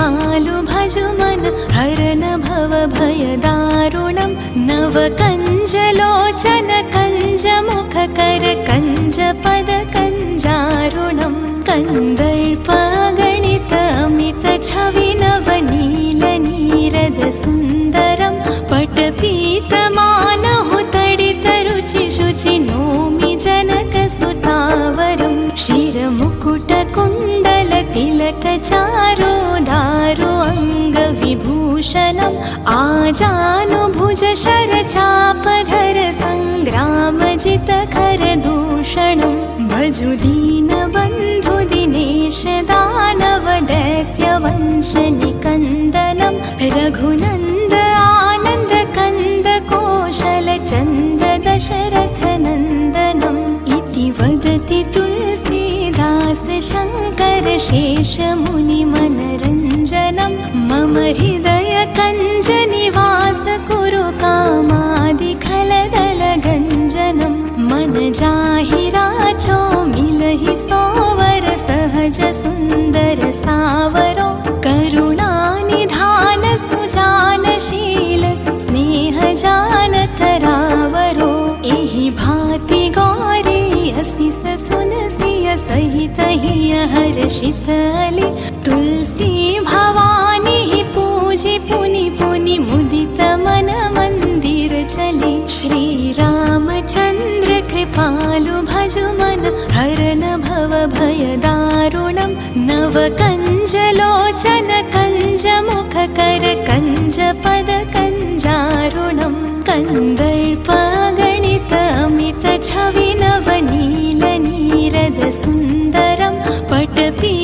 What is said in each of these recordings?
कृपालु भजु मन हरन भव भय दारुणं नव कञ्जलोचन कञ्जमुख कर कञ्जपद कञ्जारुणं कन्दर्पगणित अमित छवि नवनील नीरद सुन्दरं पटपीतमानहु तडित रुचि शुचि नोमि जनक सुतावरं शिरमुकुट कुण्डल तिलक चारो दारो अङ्गविभूषणम् आजानुभुज शरचापधर सङ्ग्रामजित खरदूषणं भजु दीनबन्धु दिनेश दानव दैत्यवंश निकन्दनं रघुनन्द आनन्द कन्द कौशल चन्द दशरथ नन्दनम् इति वदति तुलसीदास शङ्कर शेष मुनि मनरञ्जनं मम हृदय कञ्ज निवास कुरु कामादि खलदल गञ्जनं मन जाहि राचो मिलहि सोवर सहज सुन्दर सावरो करुणानिधान सुजानशील स्नेह जानत रावरो एहि भाति गौरी असिस सुनसिय सहित हिय हर्षित अली तुलसी भवानी पूजि पुनि पुनि मुदित मन मंदिर चली श्री रामचंद्र कृपालु भजु मन हरन भव भय दारुणं नव कञ्जलोचन कञ्जमुख कर कञ्जपद कञ्जारुणं कन्दर्पगणित अमित छवि नवनील नीरद सुन्दरं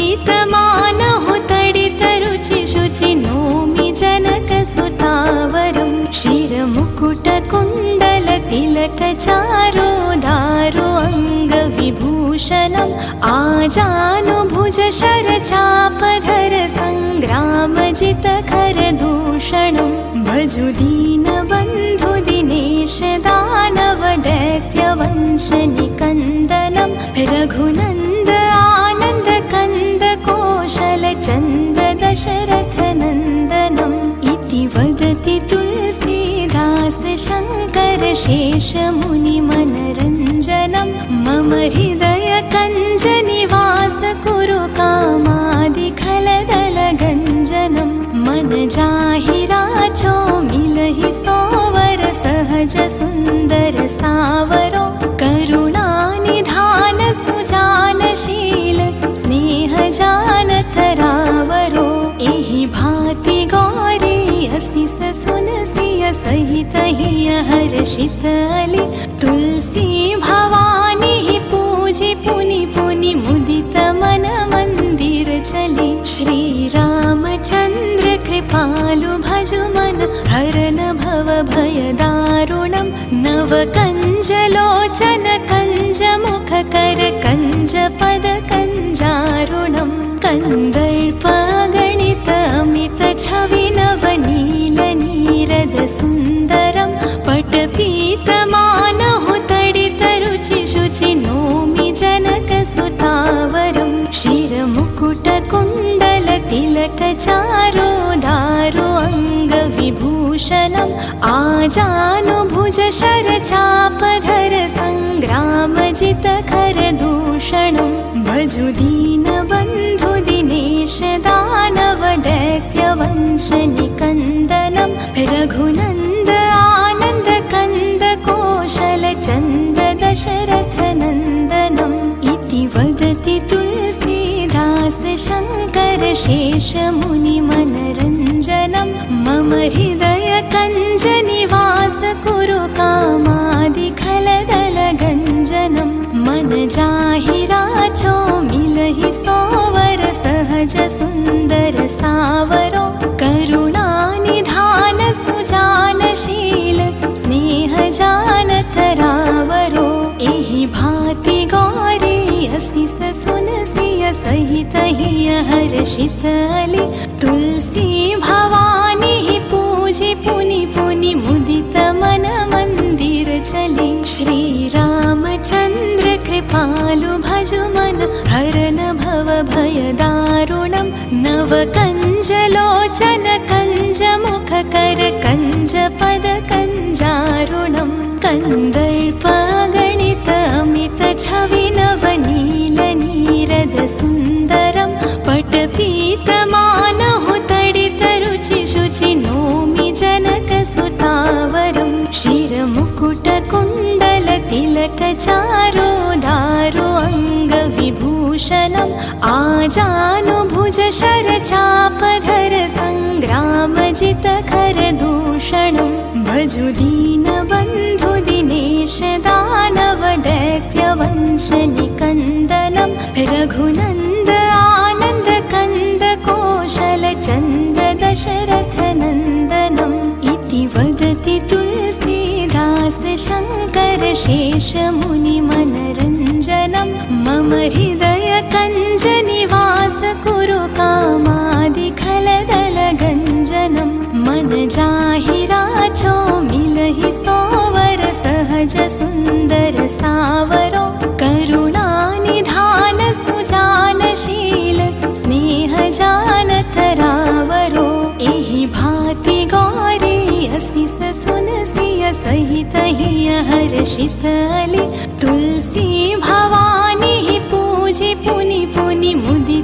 पटपीतमानहु तडित रुचि शुचि नोमि जनक सुतावरं शिरमुकुट कुण्डल तिलक चारो दारो अङ्गविभूषणम् आजानुभुज शरचापधर सङ्ग्रामजित खरदूषणं भजु दीनबन्धु दिनेश दानव दैत्यवंश निकन्दनं रघुनन्द आनन्द कन्द कौशल चन्द दशरथ नन्दनम् इति वदति तुलसीदास शङ्कर शेष मुनि मनरञ्जनं मम हृदय कञ्ज निवास कुरु कामादि खलदल गञ्जनं मन जाहि राचो मिलहि सोवर सहज सुन्दर सावरो करुणानिधान सुजानशील स्नेह जानत रावरो एहि भाति गौरी असिस सुनसिय सहित हिय हर्षित अली तुलसी भवानी पूजि पुनि पुनि मुदित मन मंदिर चली श्री रामचंद्र कृपालु भजु मन हरन भव भय दारुणं नव कञ्जलोचन कञ्जमुख कर कञ्जपद कञ्जारुणं कन्दर्पगणित अमित छवि नवनील नीरद सुन्दरं पटपीतमानहु तडित रुचि शुचि नोमि जनक सुतावरं शिरमुकुट कुण्डल तिलक चारो दारो अङ्गविभूषणम् आजानुभुज शरचापधर सङ्ग्रामजित खरदूषणं भजु दीनबन्धु दिनेश दानव दैत्यवंश निकन्दनं रघुनन्द आनन्द कन्द कौशल चन्द दशरथ नन्दनम् इति वदति तुलसीदास शङ्कर शेष मुनि मनरञ्जनं मम हृदय कञ्ज निवास कुरु कामादि खलदल गञ्जनं मन जाहि राचो मिलहि सोवर सहज सुन्दर सावरो करुणानिधान सुजानशील स्नेह जानत रावरो एहि भाति गौरी असिस सुनसिय सहित हिय हर्षित अली तुलसी भवानी पूजि पुनि पुनि मुदित मन मंदिर चली श्री रामचंद्र कृपालु भजु मन हरन भव भव भयदारुणं नवकञ्जलोचन कञ्जमुखकर कञ्जपदकञ्जारुणं कन्दर्पागणित अमित छवि नवनीलनीरद सुन्दरं पटपीतमानहु तडितरुचि शुचि नोमि जनकसुतावरं शिरमुकुटकुण्डलतिलकचारो दारो अङ्गविभूषणम् आजानुभुज शरचापधर सङ्ग्रामजितखरदूषणं भजु दीनबन्धु दिनेश दानव दैत्यवंशनिकन्दनं रघुनन्द आनन्द कन्द कोशल चन्द्र दशरथनन्दनम् इति वदति तुलसीदास शङ्कर शेषमुनिमनरञ्जनं मम हृदय कञ्जनिवास कुरु कामादिखलदलगञ्जनं मन जाहि राचो मिलहि सोवर सहज सुन्दर सावरो करुणानिधान सुजानशील स्नेह जानतरावरो एहि भाति गौरी असिस सुनसिय सहित हिय हर्षित अली तुलसी भवानी पूजि पुनि पुनि मुदि